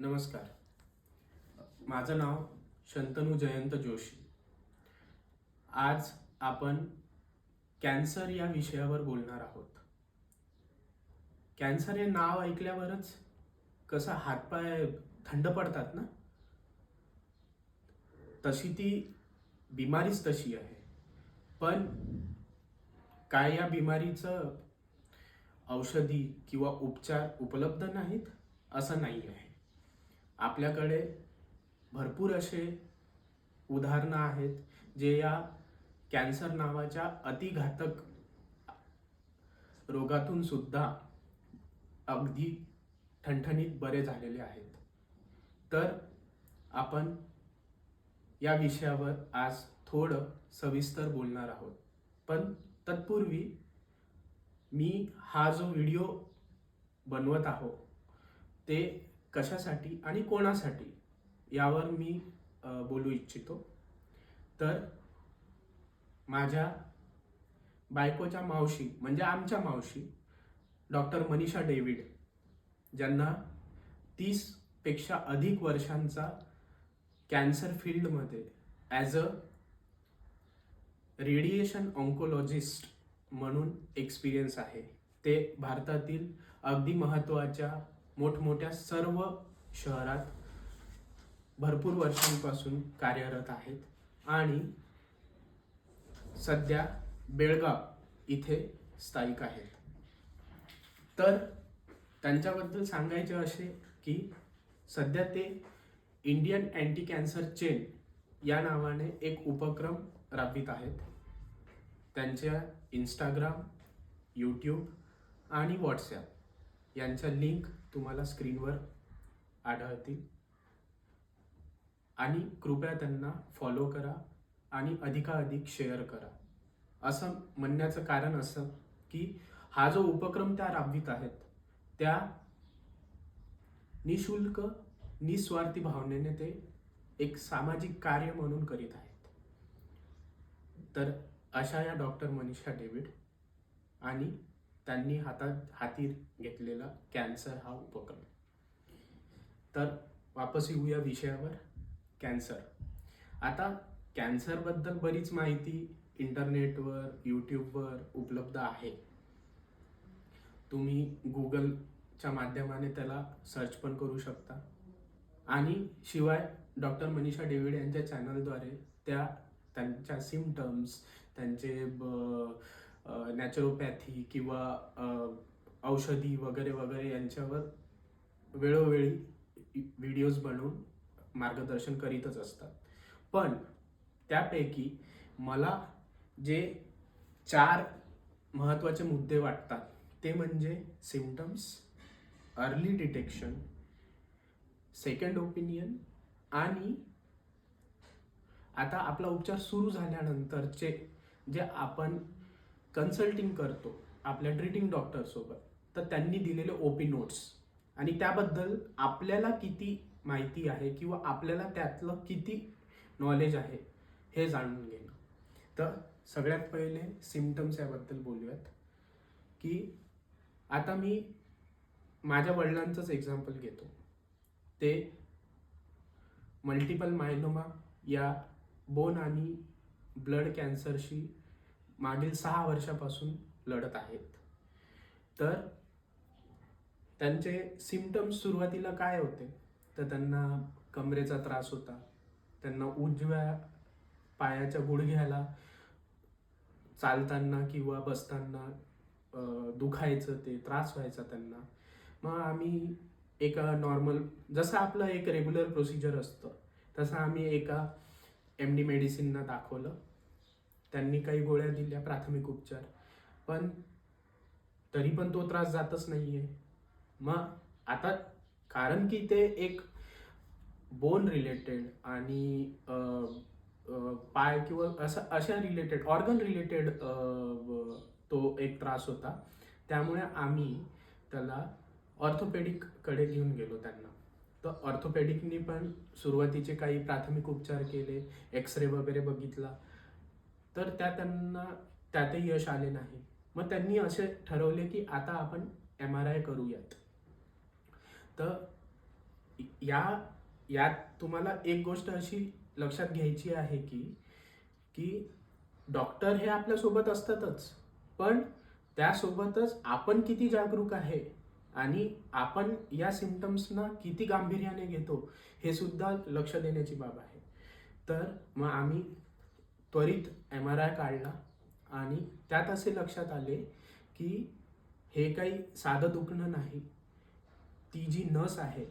नमस्कार. माझं नाव शंतनू जयंत जोशी. आज आपण कॅन्सर या विषयावर बोलणार आहोत. कॅन्सर हे नाव ऐकल्यावरच कसं हातपाय थंड पडतात ना, तशी ती बिमारीच तशी आहे. पण काय या बिमारीचं औषधी किंवा उपचार उपलब्ध नाहीत असं नाही आहे. आपल्याकडे भरपूर असे उदाहरणं आहेत जे या कॅन्सर नावाच्या अतिघातक रोगातून सुद्धा अगदी ठणठणीत बरे झालेले आहेत. तर आपण या विषयावर आज थोडं सविस्तर बोलणार आहोत. पण तत्पूर्वी मी हा जो व्हिडिओ बनवत आहो ते कशासाठी आणि कोणासाठी यावर मी बोलू इच्छितो. तर माझ्या बायकोच्या मावशी म्हणजे आमच्या मावशी डॉक्टर मनीषा डेव्हिड, ज्यांना 30 पेक्षा अधिक वर्षांचा कॅन्सर फील्डमध्ये ॲज अ रेडिएशन ऑन्कोलॉजिस्ट म्हणून एक्सपिरियन्स आहे. ते भारतातील अगदी महत्त्वाच्या मोठमोठ्या सर्व शहरात भरपूर वर्षांपासून कार्यरत आहेत आणि सध्या बेळगाव इथे स्थायिक आहेत. तर त्यांच्याबद्दल सांगायचे असे की सध्या ते इंडियन अँटी कॅन्सर चेन या नावाने एक उपक्रम राबवित आहेत. त्यांच्या इंस्टाग्राम, यूट्यूब आणि व्हॉट्सॲप यांच्या लिंक तुम्हाला स्क्रीनवर आढळतील आणि कृपया त्यांना फॉलो करा आणि अधिकाधिक शेअर करा. असं म्हणण्याचं कारण असं की हा जो उपक्रम त्या राबवित आहेत त्या निशुल्क निस्वार्थी भावनेने ते एक सामाजिक कार्य म्हणून करीत आहेत. तर अशा या डॉक्टर मनीषा डेव्हिड आणि त्यांनी हाती घेतलेला कॅन्सर हा उपक्रम. तर वापस येऊया विषयावर. कॅन्सर. आता कॅन्सरबद्दल बरीच माहिती इंटरनेटवर, यूट्यूबवर उपलब्ध आहे. तुम्ही गुगलच्या माध्यमाने त्याला सर्च पण करू शकता आणि शिवाय डॉक्टर मनीषा डेव्हिड यांच्या चॅनलद्वारे त्यांच्या सिम्पटम्स, त्यांचे नॅचरोपॅथी किंवा औषधी वगैरे वगैरे यांच्यावर वेळोवेळी व्हिडिओज बनवून मार्गदर्शन करीतच असतात. पण त्यापैकी मला जे 4 महत्त्वाचे मुद्दे वाटतात ते म्हणजे symptoms, early detection, second opinion आणि आता आपला उपचार सुरू झाल्यानंतरचे जे आपण कन्सल्टिंग करतो आपल्या ट्रीटिंग डॉक्टरसोबत, तर त्यांनी दिलेले ओपी नोट्स आणि त्याबद्दल आपल्याला किती माहिती आहे किंवा आपल्याला त्यातलं किती नॉलेज आहे हे जाणून घेणं. तर सगळ्यात पहिले सिम्पटम्स याबद्दल बोलूयात की आता मी माझ्या वडिलांचंच एक्झाम्पल घेतो. ते मल्टिपल मायलोमा या बोन आणि ब्लड कॅन्सरशी मागील 6 वर्षापासून लढत आहेत. तर त्यांचे सिम्पटम्स सुरुवातीला काय होते, तर त्यांना कमरेचा त्रास होता, त्यांना उजव्या पायाच्या गुडघ्याला चालताना किंवा बसताना दुखायचं, ते त्रास व्हायचा त्यांना. मग आम्ही एका नॉर्मल जसं आपलं एक रेग्युलर प्रोसिजर असतं तसं आम्ही एका MD मेडिसिनना दाखवलं. त्यांनी काही गोळ्या दिल्या, प्राथमिक उपचार, पण तरी पण तो त्रास जातच नाहीये. मग आता कारण की ते एक बोन रिलेटेड आणि पाय किंवा अशा रिलेटेड ऑर्गन रिलेटेड तो एक त्रास होता. त्यामुळे आम्ही त्याला ऑर्थोपेडिककडे घेऊन गेलो त्यांना. तर ऑर्थोपेडिकनी पण सुरुवातीचे काही प्राथमिक उपचार केले, एक्सरे वगैरे बघितला, तर त्यांना त्यातही यश आले नाही. मग त्यांनी असे ठरवले की आता आपण MRI करूयात. तर या यात तुम्हाला एक गोष्ट अशी लक्षात घ्यायची आहे की डॉक्टर हे आपल्यासोबत असतातच, पण त्यासोबतच आपण किती जागरूक आहे आणि आपण या सिम्पटम्सना किती गांभीर्याने घेतो हे सुद्धा लक्ष देण्याची बाब आहे. तर मग आम्ही त्वरित MRI काढला आणि त्यात असे लक्षात आले की हे काही साधं दुखणं नाही. ती जी नस आहे,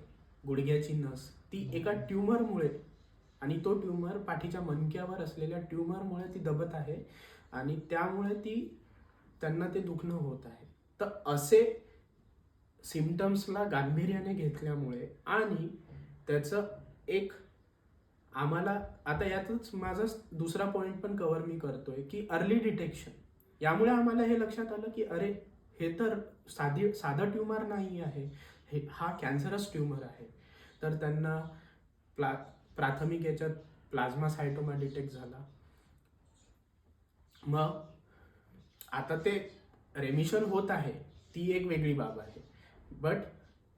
गुडघ्याची नस, ती एका ट्यूमरमुळे, आणि तो ट्यूमर पाठीच्या मणक्यावर असलेल्या ट्यूमरमुळे ती दबत आहे आणि त्यामुळे त्यांना ते दुखणं होत आहे. तर असे सिम्पटम्सला गांभीर्याने घेतल्यामुळे आणि त्याचं एक आम्हाला आता यातच माझा दुसरा पॉईंट पण कव्हर मी करतोय की अर्ली डिटेक्शन. यामुळे आम्हाला हे लक्षात आलं की अरे, हे तर साधं ट्यूमर नाही आहे, हा कॅन्सरस ट्यूमर आहे. तर त्यांना प्राथमिक याच्यात प्लाझ्मासायटोमा डिटेक्ट झाला. मग आता ते रेमिशन होत आहे, ती एक वेगळी बाब आहे. बट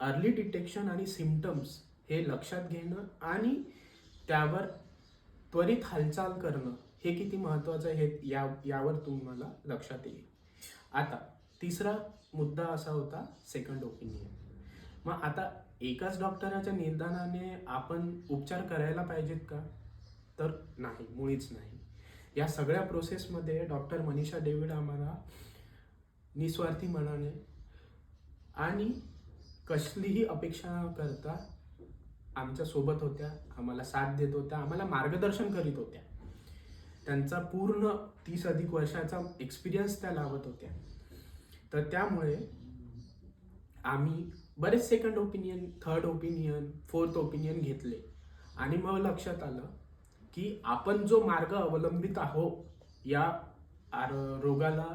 अर्ली डिटेक्शन आणि सिम्पटम्स हे लक्षात घेणं आणि त्यावर त्वरित हालचाल करणं हे किती महत्त्वाचं आहे हे यावर तुम्हाला लक्षात येईल. आता तिसरा मुद्दा असा होता सेकंड ओपिनियन. मग आता एकाच डॉक्टराच्या निर्धाराने आपण उपचार करायला पाहिजेत का? तर नाही, मुळीच नाही. या सगळ्या प्रोसेसमध्ये डॉक्टर मनीषा डेव्हिड आम्हाला निस्वार्थी मनाने आणि कसलीही अपेक्षा न करता आमच्या सोबत होत्या, आम्हाला साथ देत होत्या, आम्हाला मार्गदर्शन करीत होत्या. त्यांचा पूर्ण 30 अधिक वर्षाचा एक्सपिरियन्स त्या लावत होत्या. तर त्यामुळे आम्ही बरेच second opinion, third opinion, fourth opinion घेतले आणि मग लक्षात आलं की आपण जो मार्ग अवलंबित आहोत या रोगाला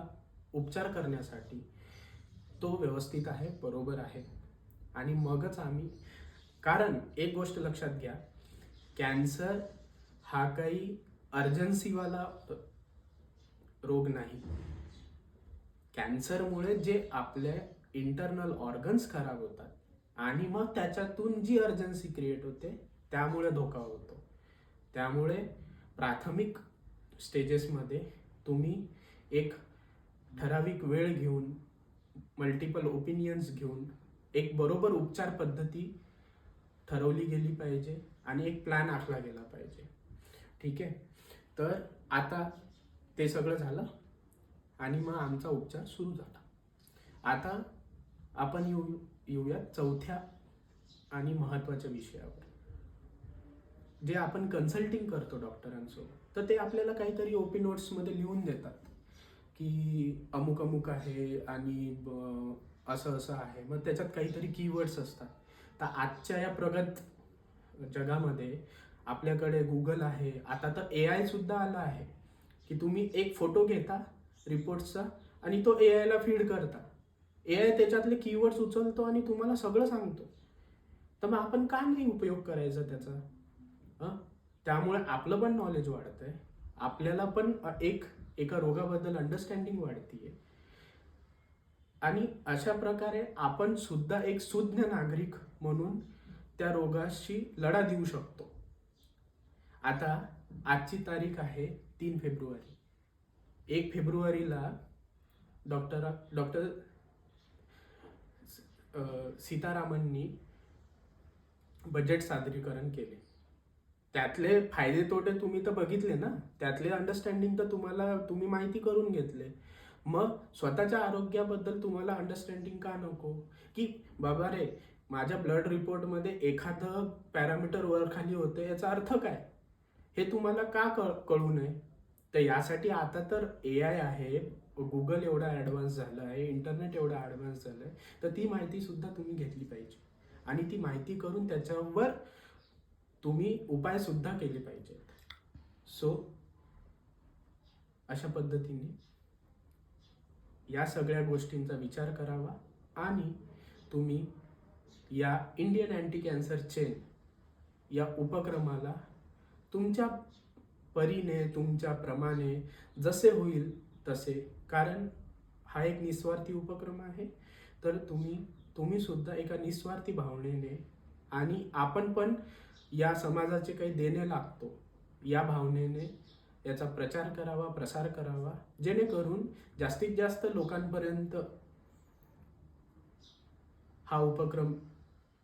उपचार करण्यासाठी तो व्यवस्थित आहे, बरोबर आहे. आणि मगच आम्ही, कारण एक गोष्ट लक्षात घ्या, कॅन्सर हा काही अर्जन्सीवाला रोग नाही. कॅन्सरमुळे जे आपले इंटरनल ऑर्गन्स खराब होतात आणि मग त्याच्यातून जी अर्जन्सी क्रिएट होते त्यामुळे धोका होतो. त्यामुळे प्राथमिक स्टेजेसमध्ये तुम्ही एक ठराविक वेळ घेऊन, मल्टिपल ओपिनियन्स घेऊन एक बरोबर उपचार पद्धती ठरवली गेली पाहिजे आणि एक प्लॅन आखला गेला पाहिजे. ठीक आहे. तर आता ते सगळं झालं आणि मग आमचा उपचार सुरू झाला. आता आपण येऊया चौथ्या आणि महत्त्वाच्या विषयावर. जे आपण कन्सल्टिंग करतो डॉक्टरांसोबत, तर ते आपल्याला काहीतरी ओपी नोट्समध्ये लिहून देतात की अमुक अमुक आहे आणि असं असं आहे. मग त्याच्यात काहीतरी कीवर्ड्स असतात. तर आजच्या या प्रगत जगामध्ये आपल्याकडे गुगल आहे, आता तर AI सुद्धा आला आहे की तुम्ही एक फोटो घेता रिपोर्ट्सचा आणि तो AI ला फीड करता. AI त्याच्यातले कीवर्ड्स उचलतो आणि तुम्हाला सगळं सांगतो. तर मग आपण का नाही उपयोग करायचा त्याचा? त्यामुळे आपलं पण नॉलेज वाढतंय, आपल्याला पण एका रोगाबद्दल अंडरस्टँडिंग वाढतीये आणि अशा प्रकारे आपण सुद्धा एक सुज्ञ नागरिक म्हणून त्या रोगाशी लढा देऊ शकतो. आता आजची तारीख आहे 3 फेब्रुवारी. 1 फेब्रुवारीला डॉक्टर सीतारामननी बजेट सादरीकरण केले. त्यातले फायदे तोटे तुम्ही तर बघितले ना, त्यातले अंडरस्टँडिंग तर तुम्ही माहिती करून घेतले. मग स्वतःच्या आरोग्याबद्दल तुम्हाला अंडरस्टँडिंग का नको? की बाबा रे, माझ्या ब्लड रिपोर्टमध्ये एखादं पॅरामीटर वर खाली होतं, याचा अर्थ काय, हे तुम्हाला का कळू नये? तर यासाठी आता तर AI आहे, गुगल एवढा ॲडव्हान्स झालं आहे, इंटरनेट एवढा ॲडव्हान्स झालं आहे, तर ती माहिती सुद्धा तुम्ही घेतली पाहिजे आणि ती माहिती करून त्याच्यावर तुम्ही उपाय सुद्धा केले पाहिजेत. सो अशा पद्धतीने या सगळ्या गोष्टींचा विचार करावा आणि तुम्ही या इंडियन अँटी कॅन्सर चेन या उपक्रमाला तुमच्या परीने, तुमच्या प्रमाणे जसे होईल तसे, कारण हा एक निस्वार्थी उपक्रम आहे, तर तुम्ही सुद्धा एका निस्वार्थी भावनेने आणि आपण पण या समाजाचे काही देणे लागतो या भावनेने याचा प्रचार करावा, प्रसार करावा, जेणेकरून जास्तीत जास्त लोकांपर्यंत हा उपक्रम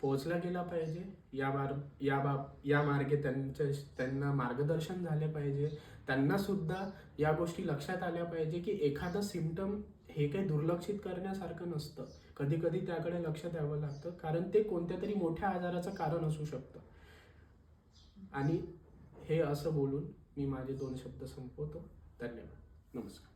पोहोचला गेला पाहिजे. या मार्गे त्यांना मार्गदर्शन झाले पाहिजे. त्यांना सुद्धा या गोष्टी लक्षात आल्या पाहिजे की एखादं सिम्पटम हे काही दुर्लक्षित करण्यासारखं नसतं. कधी कधी त्याकडे लक्ष द्यावं लागतं, कारण ते कोणत्या तरी मोठ्या आजाराचं कारण असू शकतं. आणि हे असं बोलून मी माझे 2 शब्द संपवतो. धन्यवाद. नमस्कार.